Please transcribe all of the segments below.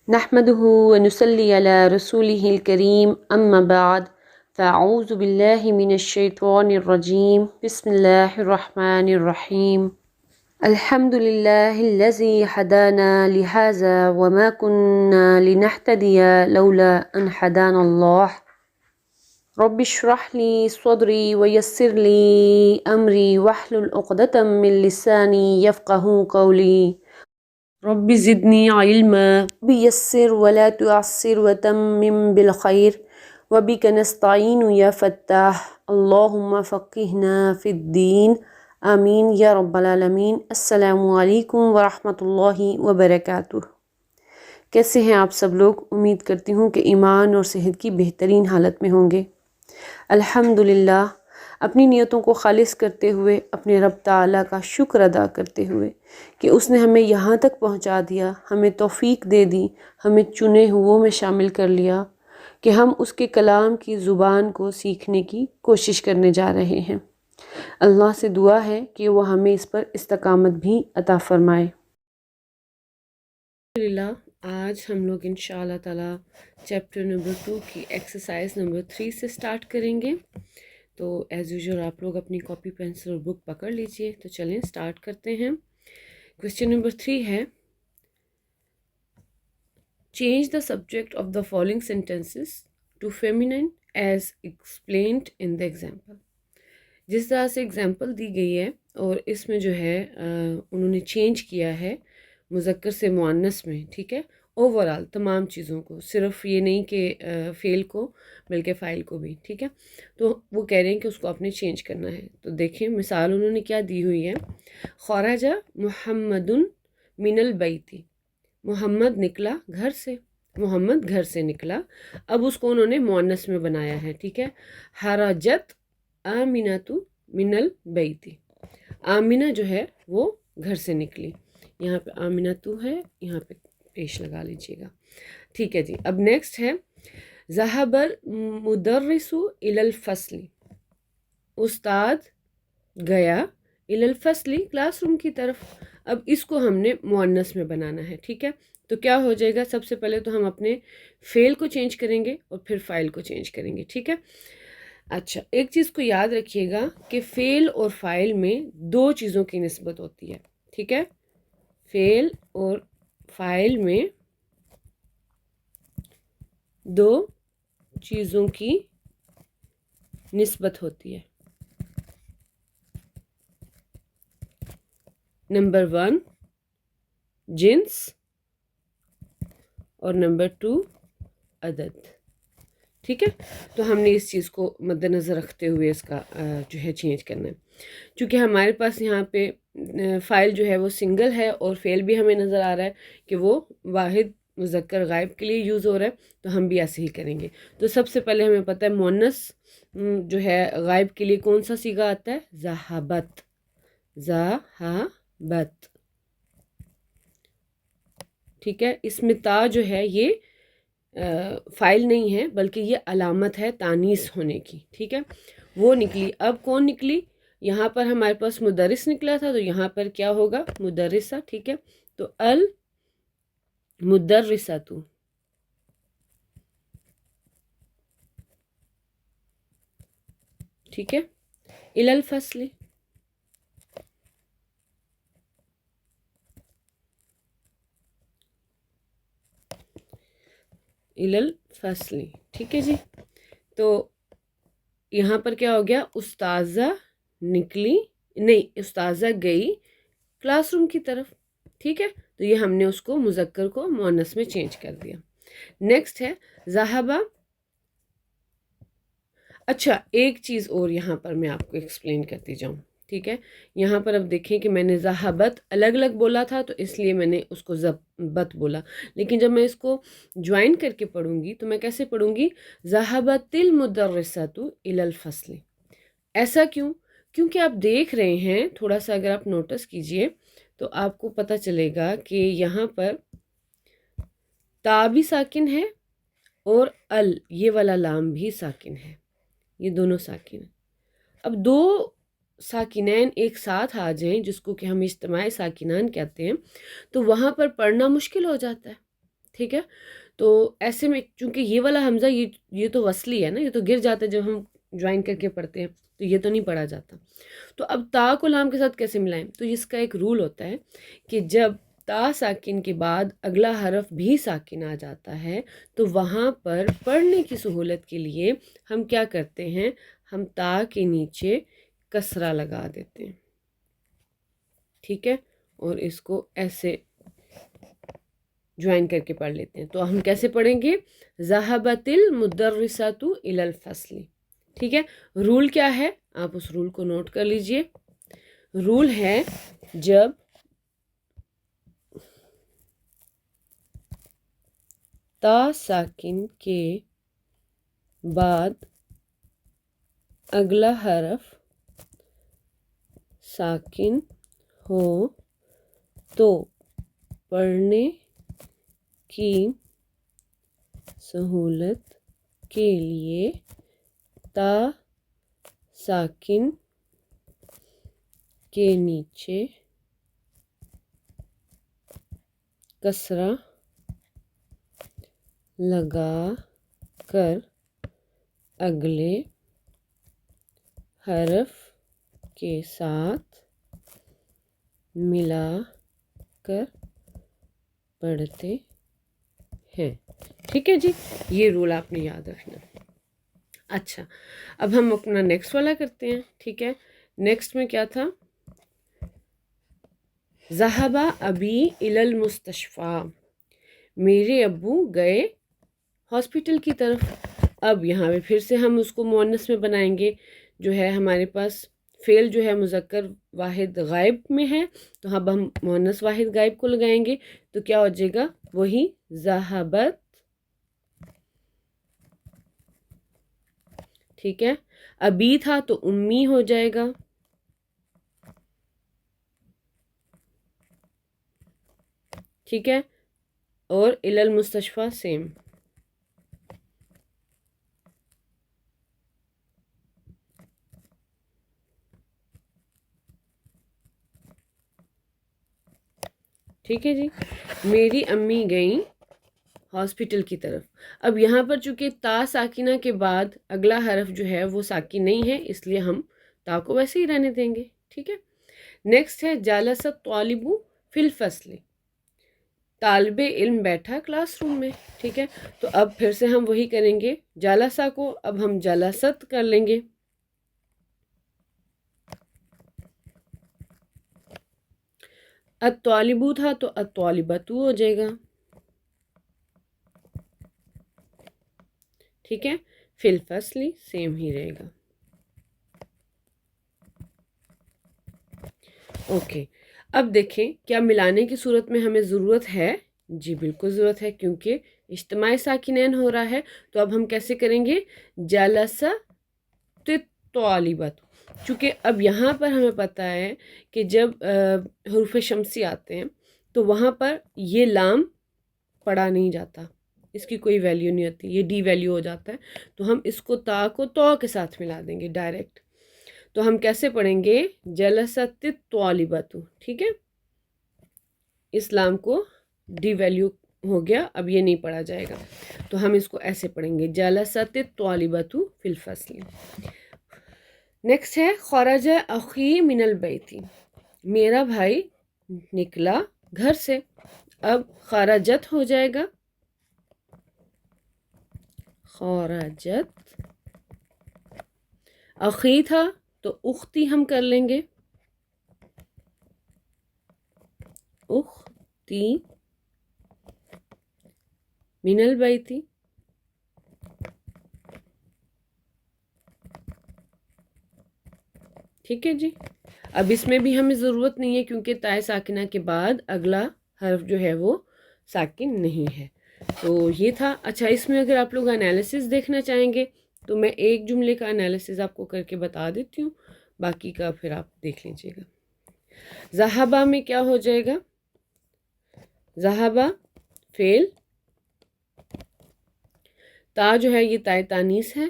نحمده ونصلي على رسوله الكريم أما بعد فأعوذ بالله من الشيطان الرجيم بسم الله الرحمن الرحيم الحمد لله الذي هدانا لهذا وما كنا لنهتدي لولا أن هدانا الله رب اشرح لي صدري ويسر لي أمري واحلل عقدة من لساني يفقه قولي رب زدني علما بيسر ولا تعسر وتمم بالخير وبك نستعين يا فتاح اللهم فقهنا في الدين آمین یا رب العالمین۔ السلام علیکم ورحمۃ اللہ وبرکاتہ۔ کیسے ہیں آپ سب لوگ؟ امید کرتی ہوں کہ ایمان اور صحت کی بہترین حالت میں ہوں گے۔ الحمدللہ، اپنی نیتوں کو خالص کرتے ہوئے اپنے رب تعالیٰ کا شکر ادا کرتے ہوئے کہ اس نے ہمیں یہاں تک پہنچا دیا، ہمیں توفیق دے دی، ہمیں چنے ہوئوں میں شامل کر لیا کہ ہم اس کے کلام کی زبان کو سیکھنے کی کوشش کرنے جا رہے ہیں۔ اللہ سے دعا ہے کہ وہ ہمیں اس پر استقامت بھی عطا فرمائے۔ الحمدللہ، آج ہم لوگ انشاءاللہ تعالیٰ چیپٹر نمبر 2 کی ایکسرسائز نمبر 3 سے سٹارٹ کریں گے۔ تو ایز یوزول آپ لوگ اپنی کاپی پینسل اور بک پکڑ لیجئے۔ تو چلیں سٹارٹ کرتے ہیں۔ کویسچن نمبر 3 ہے، change the subject of the following sentences to feminine as explained in the example. جس طرح سے اگزامپل دی گئی ہے اور اس میں جو ہے انہوں نے چینج کیا ہے مذکر سے مؤنث میں، ٹھیک ہے، اوورآل تمام چیزوں کو، صرف یہ نہیں کہ فعل کو بلکہ فاعل کو بھی، ٹھیک ہے۔ تو وہ کہہ رہے ہیں کہ اس کو آپ نے چینج کرنا ہے۔ تو دیکھیں مثال انہوں نے کیا دی ہوئی ہے، خرج محمد من البیت، محمد نکلا گھر سے، محمد گھر سے نکلا۔ اب اس کو انہوں نے مؤنث میں بنایا ہے، ٹھیک ہے۔ خرجت آمینہ من البیت، آمینہ جو ہے وہ گھر سے نکلی۔ یہاں پہ آمینہ ہے، یہاں پہ پیش لگا لیجیے گا، ٹھیک ہے جی۔ اب نیکسٹ ہے، ذهب المدرس الی الفصل، استاد گیا الی الفصل، کلاس روم کی طرف۔ اب اس کو ہم نے مؤنث میں بنانا ہے، ٹھیک ہے۔ تو کیا ہو جائے گا، سب سے پہلے تو ہم اپنے فعل کو چینج کریں گے اور پھر فاعل کو چینج کریں گے، ٹھیک ہے۔ اچھا، ایک چیز کو یاد رکھیے گا کہ فعل اور فاعل میں دو چیزوں کی نسبت ہوتی ہے، ٹھیک ہے۔ فعل اور فاعل میں دو چیزوں کی نسبت ہوتی ہے۔ نمبر 1 جنس اور نمبر 2 عدد، ٹھیک ہے۔ تو ہم نے اس چیز کو مد نظر رکھتے ہوئے اس کا جو ہے چینج کرنا ہے۔ چونکہ ہمارے پاس یہاں پہ فاعل جو ہے وہ سنگل ہے اور فعل بھی ہمیں نظر آ رہا ہے کہ وہ واحد مذکر غائب کے لیے یوز ہو رہا ہے، تو ہم بھی ایسے ہی کریں گے۔ تو سب سے پہلے ہمیں پتہ ہے مؤنث جو ہے غائب کے لیے کون سا صیغہ آتا ہے، ذہبت، ذہبت، ٹھیک ہے۔ اس میں تا جو ہے یہ فاعل نہیں ہے بلکہ یہ علامت ہے تانیث ہونے کی، ٹھیک ہے، وہ نکلی۔ اب کون نکلی، یہاں پر ہمارے پاس مدرس نکلا تھا تو یہاں پر کیا ہوگا، مدرسہ، ٹھیک ہے۔ تو المدرسۃ، ٹھیک ہے، الی الفصل، الی الفصل، ٹھیک ہے جی۔ تو یہاں پر کیا ہو گیا، استاذہ نکلی، نہیں، استاذہ گئی کلاس روم کی طرف، ٹھیک ہے۔ تو یہ ہم نے اس کو مذکر کو مؤنث میں چینج کر دیا۔ نیکسٹ ہے ذہبہ۔ اچھا، ایک چیز اور یہاں پر میں آپ کو ایکسپلین کرتی جاؤں، ٹھیک ہے۔ یہاں پر اب دیکھیں کہ میں نے ذہبت الگ الگ بولا تھا تو اس لیے میں نے اس کو ذہبت بولا، لیکن جب میں اس کو جوائن کر کے پڑھوں گی تو میں کیسے پڑھوں گی، ذہبت المدرسۃ الی الفصل۔ ایسا کیوں؟ کیونکہ آپ دیکھ رہے ہیں، تھوڑا سا اگر آپ نوٹس کیجئے تو آپ کو پتہ چلے گا کہ یہاں پر تا بھی ساکن ہے اور یہ والا لام بھی ساکن ہے، یہ دونوں ساکن ہیں۔ اب دو ساکنین ایک ساتھ آ جائیں جس کو کہ ہم اجتماعی ساکنان کہتے ہیں تو وہاں پر پڑھنا مشکل ہو جاتا ہے، ٹھیک ہے. تو ایسے میں چونکہ یہ والا حمزہ یہ تو وصلی ہے نا، یہ تو گر جاتا ہے جب ہم جوائن کر کے پڑھتے ہیں، تو یہ تو نہیں پڑھا جاتا. تو اب تا کو لام کے ساتھ کیسے ملائیں؟ تو اس کا ایک رول ہوتا ہے کہ جب تا ساکن کے بعد اگلا حرف بھی ساکن آ جاتا ہے تو وہاں پر پڑھنے کی سہولت کے لیے ہم کیا کرتے ہیں، ہم تا کے نیچے کسرہ لگا دیتے ہیں. ٹھیک ہے، اور اس کو ایسے جوائن کر کے پڑھ لیتے ہیں. تو ہم کیسے پڑھیں گے؟ ذہبت المدرسۃ الی الفصل. ٹھیک ہے، رول کیا ہے آپ اس رول کو نوٹ کر لیجئے. رول ہے جب تا ساکن کے بعد اگلا حرف ساکن ہو تو پڑھنے کی سہولت کے لیے تا ساکن کے نیچے کسرہ لگا کر اگلے حرف کے ساتھ ملا کر پڑھتے ہیں. ٹھیک ہے جی، یہ رول آپ نے یاد رکھنا. اچھا، اب ہم اپنا نیکسٹ والا کرتے ہیں. ٹھیک ہے، نیکسٹ میں کیا تھا؟ ذہب ابی الی المستشفیٰ. میرے ابو گئے ہاسپٹل کی طرف. اب یہاں پہ پھر سے ہم اس کو مؤنث میں بنائیں گے. جو ہے ہمارے پاس فعل جو ہے مذکر واحد غائب میں ہے، تو اب ہم مؤنث واحد غائب کو لگائیں گے. تو کیا ہو جائے گا؟ وہی ذہبت. ٹھیک ہے، ابھی تھا تو امی ہو جائے گا. ٹھیک ہے، اور الی المستشفیٰ سیم. ٹھیک ہے جی، میری امی گئیں ہاسپٹل کی طرف. اب یہاں پر چونکہ تا ساکنہ کے بعد اگلا حرف جو ہے وہ ساکن نہیں ہے، اس لیے ہم تا کو ویسے ہی رہنے دیں گے. ٹھیک ہے، نیکسٹ ہے جالس الطالب فی الفصل. طالب علم بیٹھا کلاس روم میں. ٹھیک ہے، تو اب پھر سے ہم وہی کریں گے. جالسہ کو اب ہم جلست کر لیں گے. الطالب تھا تو الطالبۃ ہو جائے گا. ٹھیک ہے، فی الفصل سیم ہی رہے گا. اوکے، اب دیکھیں کیا ملانے کی صورت میں ہمیں ضرورت ہے؟ جی بالکل ضرورت ہے، کیونکہ اجتماع ساکنین ہو رہا ہے. تو اب ہم کیسے کریں گے؟ جلست الطالبۃ. چونکہ اب یہاں پر ہمیں پتہ ہے کہ جب حروف شمسی آتے ہیں تو وہاں پر یہ لام پڑھا نہیں جاتا، اس کی کوئی ویلیو نہیں ہوتی، یہ ڈی ویلیو ہو جاتا ہے. تو ہم اس کو تا کو تو کے ساتھ ملا دیں گے ڈائریکٹ. تو ہم کیسے پڑھیں گے؟ جلست الطالبۃ. ٹھیک ہے، اسلام کو ڈی ویلیو ہو گیا، اب یہ نہیں پڑھا جائے گا. تو ہم اس کو ایسے پڑھیں گے جلست الطالبۃ فی الفصل. نیکسٹ ہے خرج اخی من البیت. میرا بھائی نکلا گھر سے. اب خرجت ہو جائے گا، خرجت. اخی تھا تو اختی ہم کر لیں گے، اختی من البیت. ٹھیک ہے جی، اب اس میں بھی ہمیں ضرورت نہیں ہے کیونکہ تائے ساکنہ کے بعد اگلا حرف جو ہے وہ ساکن نہیں ہے. تو یہ تھا. اچھا، اس میں اگر آپ لوگ انالیسس دیکھنا چاہیں گے تو میں ایک جملے کا انالیسس آپ کو کر کے بتا دیتی ہوں، باقی کا پھر آپ دیکھ لیجیے گا. ذہبہ میں کیا ہو جائے گا؟ ذہبہ فعل، تا جو ہے یہ تائے تانیث ہے.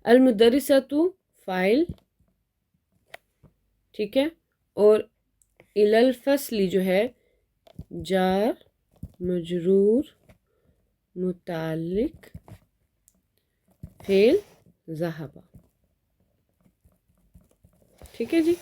المدرسۃ فاعل، ٹھیک ہے. اور الفصلی جو ہے جار مجرور متعلق فعل ذهب. ٹھیک ہے جی.